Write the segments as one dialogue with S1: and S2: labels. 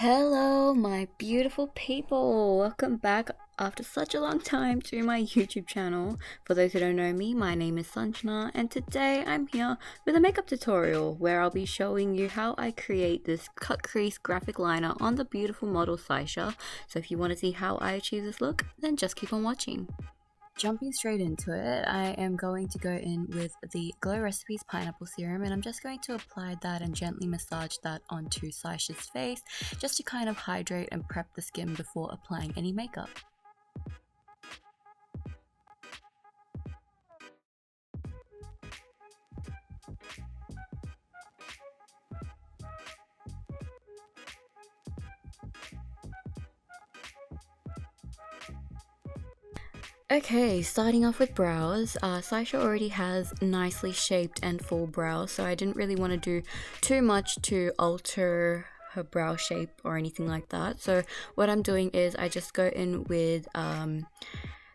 S1: Hello, my beautiful people. Welcome back after such a long time to my YouTube channel. For those who don't know me, my name is Sanjana, and today I'm here with a makeup tutorial where I'll be showing you how I create this cut crease graphic liner on the beautiful model Saisha. So if you want to see how I achieve this look, then just keep on watching. Jumping straight into it, I am going to go in with the Glow Recipes Pineapple Serum, and I'm just going to apply that and gently massage that onto Saisha's face just to kind of hydrate and prep the skin before applying any makeup. Okay, starting off with brows. Saisha already has nicely shaped and full brows, so I didn't really want to do too much to alter her brow shape or anything like that. So what I'm doing is I just go in with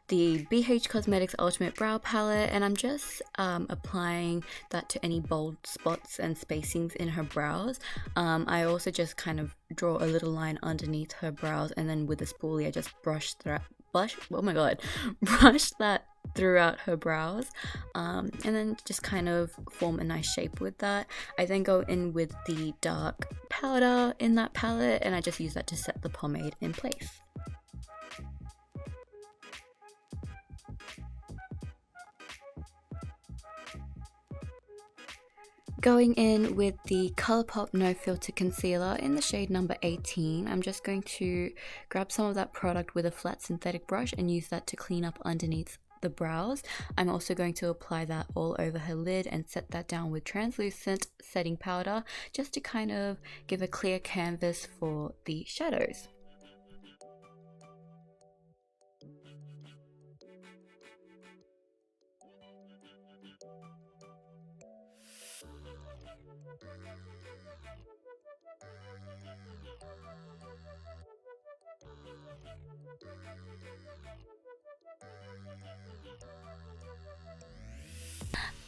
S1: the Beige Cosmetics Ultimate Brow Palette, and I'm just applying that to any bold spots and spacings in her brows. I also just kind of draw a little line underneath her brows, and then with the spoolie I just brush that throughout her brows, and then just kind of form a nice shape with that. I then go in with the dark powder in that palette, and I just use that to set the pomade in place. Going in with the Colourpop No Filter Concealer in the shade number 18, I'm just going to grab some of that product with a flat synthetic brush and use that to clean up underneath the brows. I'm also going to apply that all over her lid and set that down with translucent setting powder just to kind of give a clear canvas for the shadows.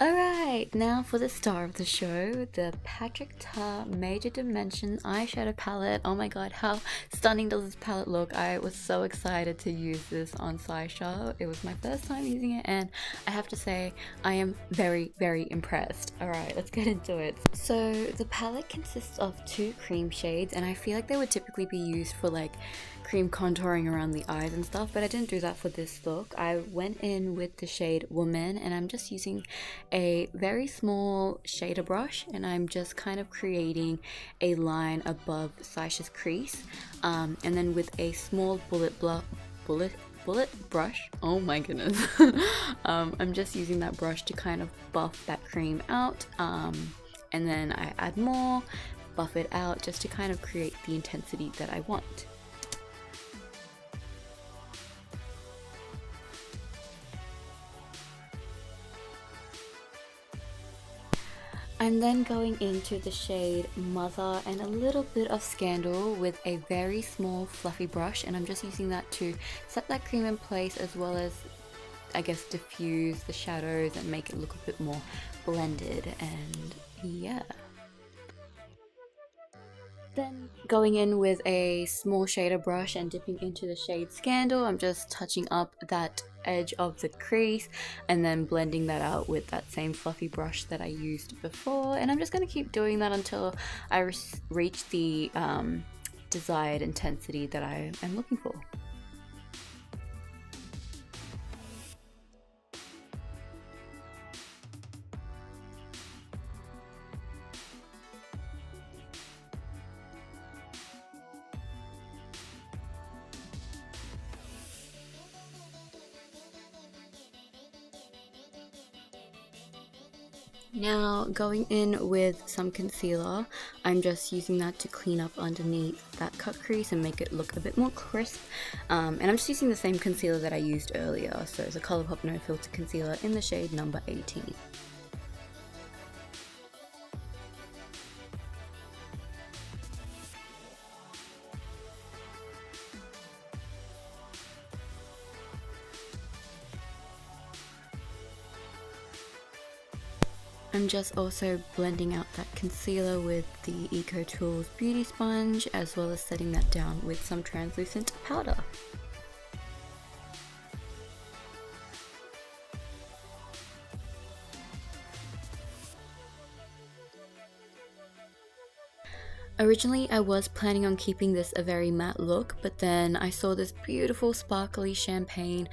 S1: Alright, now for the star of the show, the Patrick Ta Major Dimension Eyeshadow Palette. Oh my god, how stunning does this palette look? I was so excited to use this on Saisha. It was my first time using it, and I have to say, I am very, very impressed. Alright, let's get into it. So, the palette consists of two cream shades, and I feel like they would typically be used for like cream contouring around the eyes and stuff, but I didn't do that for this look. I went in with the shade Woman, and I'm just using a very small shader brush, and I'm just kind of creating a line above Saisha's crease, and then with a small bullet brush, oh my goodness, I'm just using that brush to kind of buff that cream out, and then I add more, buff it out just to kind of create the intensity that I want. I'm then going into the shade Mother and a little bit of Scandal with a very small fluffy brush, and I'm just using that to set that cream in place as well as, I guess, diffuse the shadows and make it look a bit more blended, and yeah. Then going in with a small shader brush and dipping into the shade Scandal, I'm just touching up that edge of the crease and then blending that out with that same fluffy brush that I used before, and I'm just going to keep doing that until I reach the desired intensity that I am looking for. Now going in with some concealer, I'm just using that to clean up underneath that cut crease and make it look a bit more crisp, and I'm just using the same concealer that I used earlier, so it's a Colourpop No Filter Concealer in the shade number 18. I'm just also blending out that concealer with the Eco Tools Beauty Sponge, as well as setting that down with some translucent powder. Originally, I was planning on keeping this a very matte look, but then I saw this beautiful sparkly champagne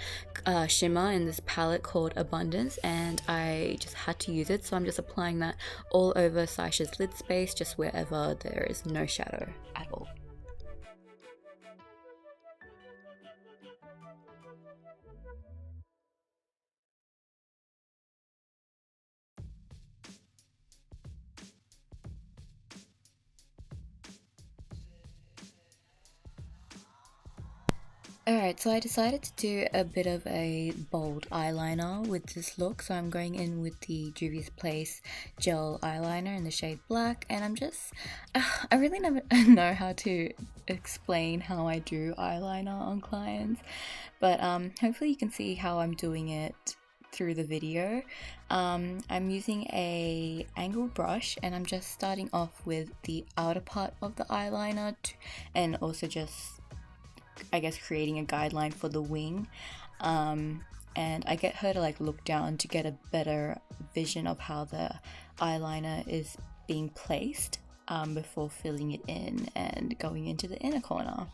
S1: shimmer in this palette called Abundance, and I just had to use it, so I'm just applying that all over Saisha's lid space, just wherever there is no shadow at all. Alright, so I decided to do a bit of a bold eyeliner with this look. So I'm going in with the Juvias Place gel eyeliner in the shade Black, and I'm just, I really never know how to explain how I do eyeliner on clients, but hopefully you can see how I'm doing it through the video. I'm using a angled brush, and I'm just starting off with the outer part of the eyeliner and also just, I guess, creating a guideline for the wing, and I get her to like look down to get a better vision of how the eyeliner is being placed before filling it in and going into the inner corner.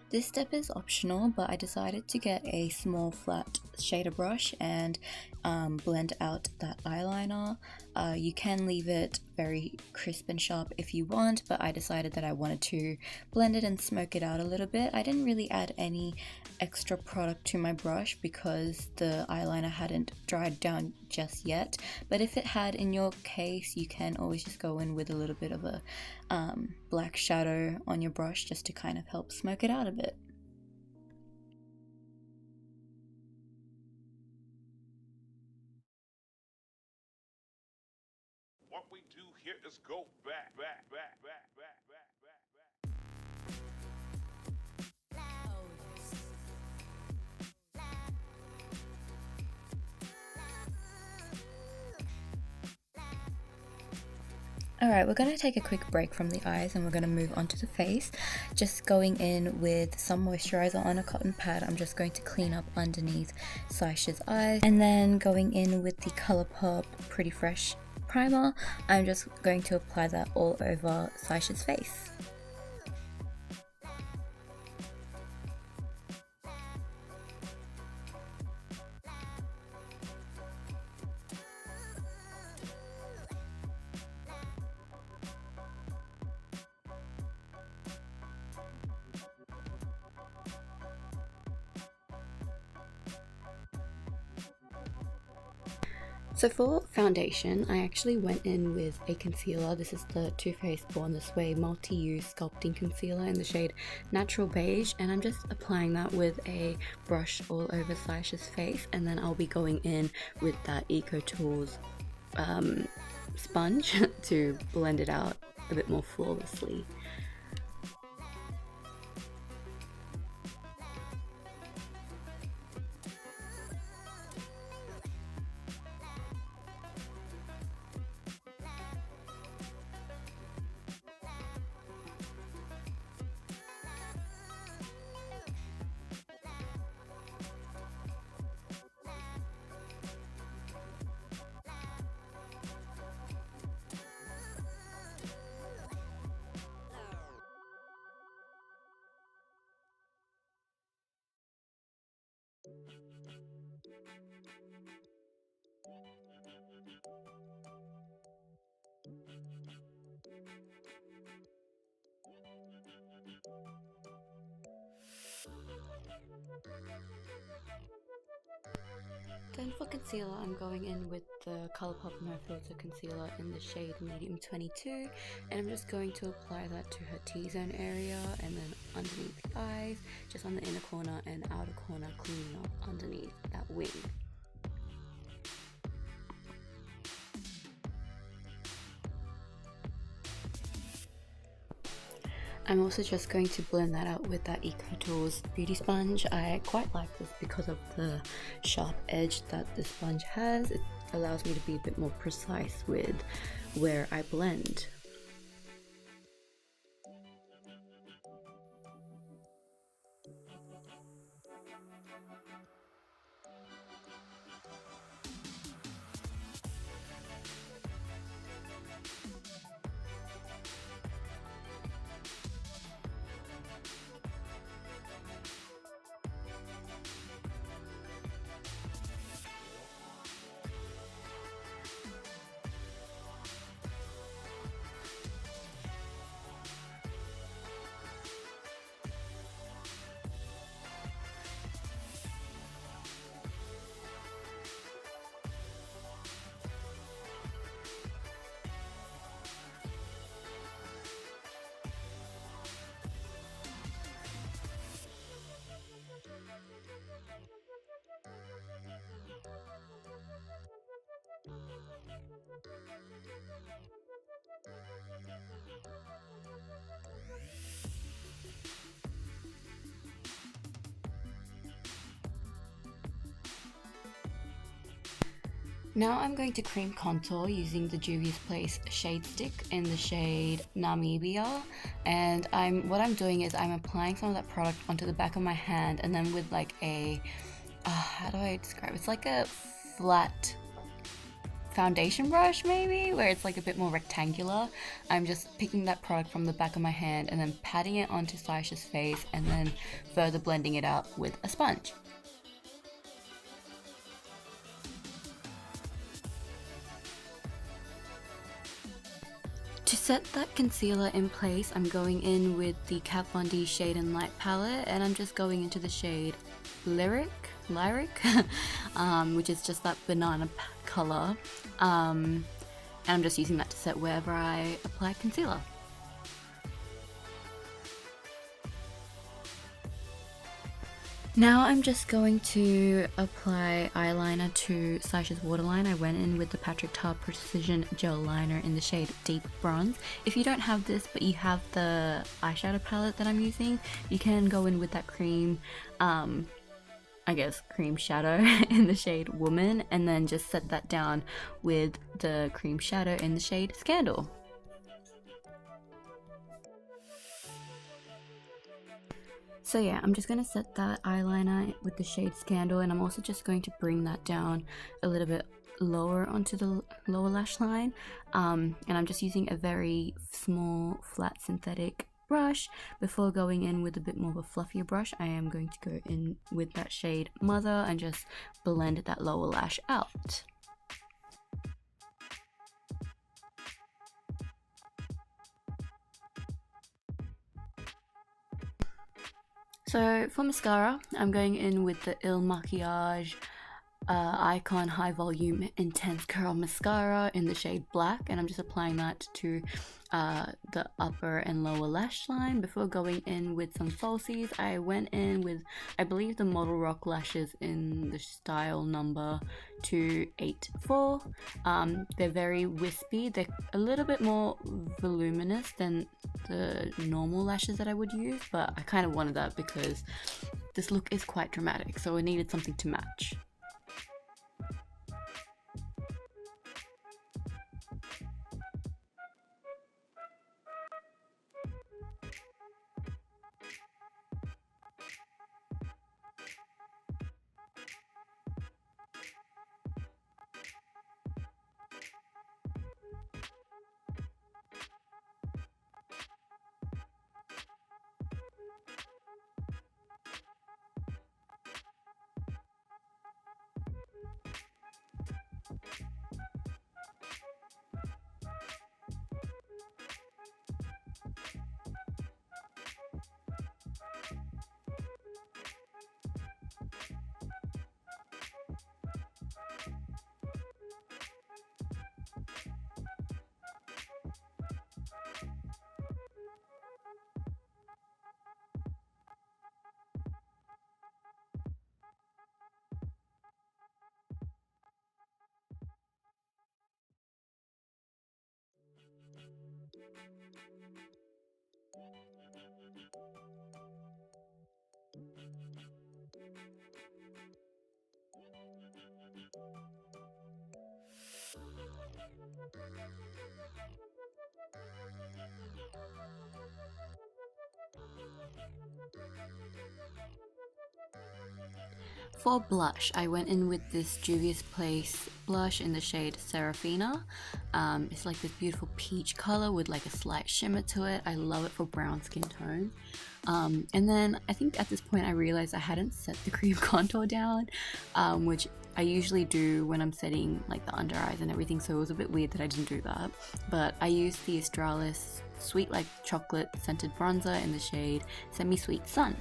S1: This step is optional, but I decided to get a small flat shader brush and blend out that eyeliner. You can leave it very crisp and sharp if you want, but I decided that I wanted to blend it and smoke it out a little bit. I didn't really add any extra product to my brush because the eyeliner hadn't dried down just yet, but if it had, in your case, you can always just go in with a little bit of a black shadow on your brush just to kind of help smoke it out a bit.
S2: What we do here is go back.
S1: Alright, we're going to take a quick break from the eyes and we're going to move on to the face. Just going in with some moisturizer on a cotton pad. I'm just going to clean up underneath Saisha's eyes. And then going in with the Colourpop Pretty Fresh primer, I'm just going to apply that all over Saisha's face. So for foundation, I actually went in with a concealer. This is the Too Faced Born This Way Multi-Use Sculpting Concealer in the shade Natural Beige, and I'm just applying that with a brush all over Saisha's face, and then I'll be going in with that Eco Tools sponge to blend it out a bit more flawlessly. Then for concealer, I'm going in with the Colourpop No Filter Concealer in the shade Medium 22, and I'm just going to apply that to her T-zone area and then underneath the eyes, just on the inner corner and outer corner, cleaning up underneath that wing. I'm also just going to blend that out with that Eco Tools beauty sponge. I quite like this because of the sharp edge that the sponge has. It allows me to be a bit more precise with where I blend. Now I'm going to cream contour using the Juvias Place shade stick in the shade Namibia, and what I'm doing is I'm applying some of that product onto the back of my hand, and then with like a how do I describe it? It's like a flat foundation brush maybe, where it's like a bit more rectangular. I'm just picking that product from the back of my hand and then patting it onto Saisha's face and then further blending it out with a sponge. To set that concealer in place, I'm going in with the Kat Von D Shade and Light palette, and I'm just going into the shade Lyric, which is just that banana color, and I'm just using that to set wherever I apply concealer. Now I'm just going to apply eyeliner to Saisha's waterline. I went in with the Patrick Ta Precision Gel Liner in the shade Deep Bronze. If you don't have this but you have the eyeshadow palette that I'm using, you can go in with that cream, cream shadow in the shade Woman, and then just set that down with the cream shadow in the shade Scandal. So yeah, I'm just going to set that eyeliner with the shade Scandal, and I'm also just going to bring that down a little bit lower onto the lower lash line, and I'm just using a very small flat synthetic brush. Before going in with a bit more of a fluffier brush, I am going to go in with that shade Mother and just blend that lower lash out. So for mascara, I'm going in with the Makiage Icon High Volume Intense Curl Mascara in the shade Black, and I'm just applying that to the upper and lower lash line. Before going in with some falsies, I went in with, I believe, the ModelRock lashes in the style number 284. They're very wispy. They're a little bit more voluminous than the normal lashes that I would use, but I kind of wanted that because this look is quite dramatic, so I needed something to match. For blush, I went in with this Juvias Place blush in the shade Serafina. It's like this beautiful peach color with like a slight shimmer to it. I love it for brown skin tone. And then I think at this point I realized I hadn't set the cream contour down, which I usually do when I'm setting like the under eyes and everything, so it was a bit weird that I didn't do that. But I used the Australis Sweet Like Chocolate Scented Bronzer in the shade Semi Sweet Sun.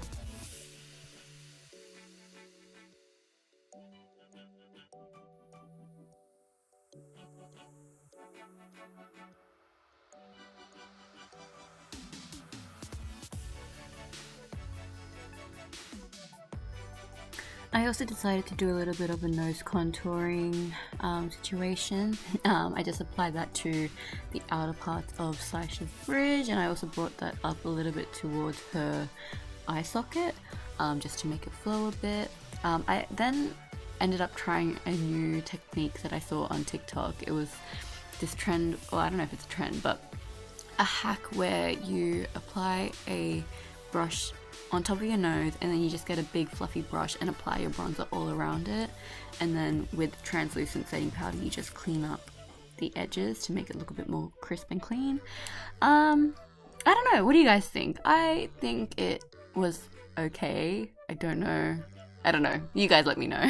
S1: I also decided to do a little bit of a nose contouring situation. I just applied that to the outer parts of Saisha's bridge, and I also brought that up a little bit towards her eye socket, just to make it flow a bit. I then ended up trying a new technique that I saw on TikTok. It was this trend, or I don't know if it's a trend, but a hack where you apply a brush on top of your nose and then you just get a big fluffy brush and apply your bronzer all around it, and then with translucent setting powder you just clean up the edges to make it look a bit more crisp and clean. I don't know, what do you guys think? I think it was okay. I don't know, you guys let me know.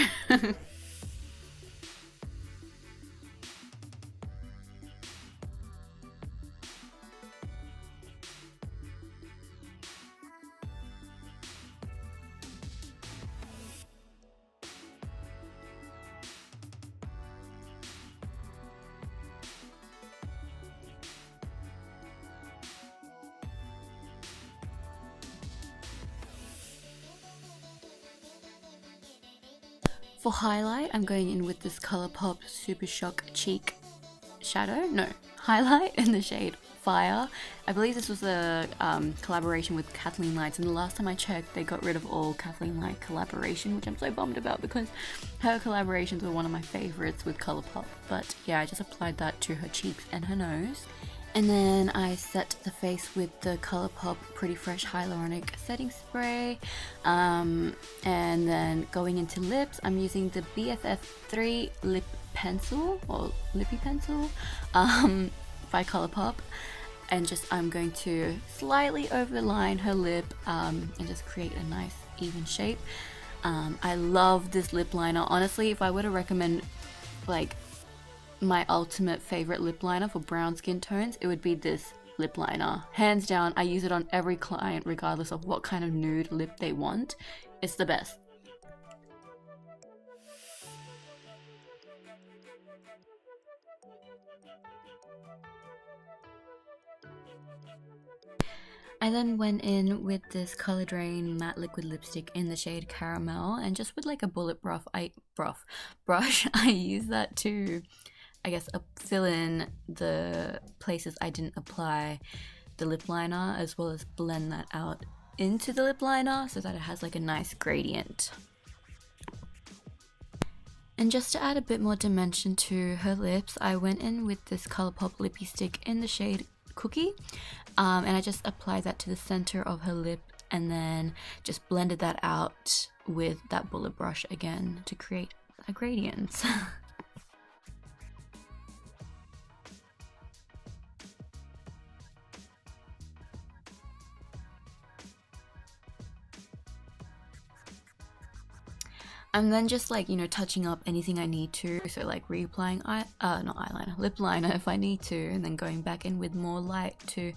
S1: For highlight, I'm going in with this Colourpop Super Shock Cheek highlight in the shade Fire. I believe this was a collaboration with Kathleen Lights, and the last time I checked they got rid of all Kathleen Light collaboration, which I'm so bummed about because her collaborations were one of my favorites with Colourpop. But yeah, I just applied that to her cheeks and her nose. And then I set the face with the Colourpop Pretty Fresh Hyaluronic Setting Spray. And then going into lips, I'm using the BFF3 Lip Pencil, or Lippy Pencil, by Colourpop. And just I'm going to slightly overline her lip and just create a nice even shape. I love this lip liner. Honestly, if I were to recommend like my ultimate favorite lip liner for brown skin tones, it would be this lip liner. Hands down, I use it on every client regardless of what kind of nude lip they want. It's the best. I then went in with this Color Drain matte liquid lipstick in the shade Caramel, and just with like a bullet brush, I use that to, I guess, fill in the places I didn't apply the lip liner, as well as blend that out into the lip liner so that it has like a nice gradient. And just to add a bit more dimension to her lips, I went in with this Colourpop Lippy Stick in the shade Cookie, and I just applied that to the center of her lip and then just blended that out with that bullet brush again to create a gradient. And then just like, you know, touching up anything I need to, so like reapplying lip liner if I need to, and then going back in with more light to,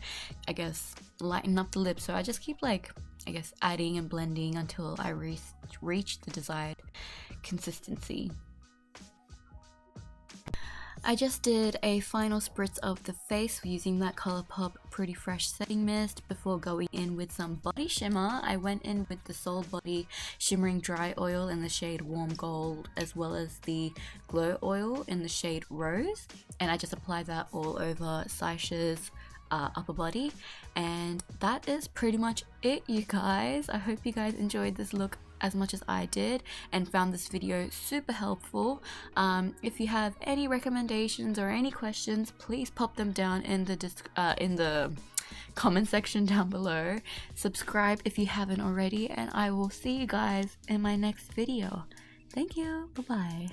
S1: I guess, lighten up the lips. So I just keep like, I guess, adding and blending until I reach the desired consistency. I just did a final spritz of the face using that Colourpop Pretty Fresh Setting Mist before going in with some body shimmer. I went in with the Soul Body Shimmering Dry Oil in the shade Warm Gold, as well as the Glow Oil in the shade Rose, and I just applied that all over Saisha's upper body. And that is pretty much it, you guys. I hope you guys enjoyed this look as much as I did and found this video super helpful. If you have any recommendations or any questions, please pop them down in the comment section down below. Subscribe if you haven't already, and I will see you guys in my next video. Thank you. Bye bye.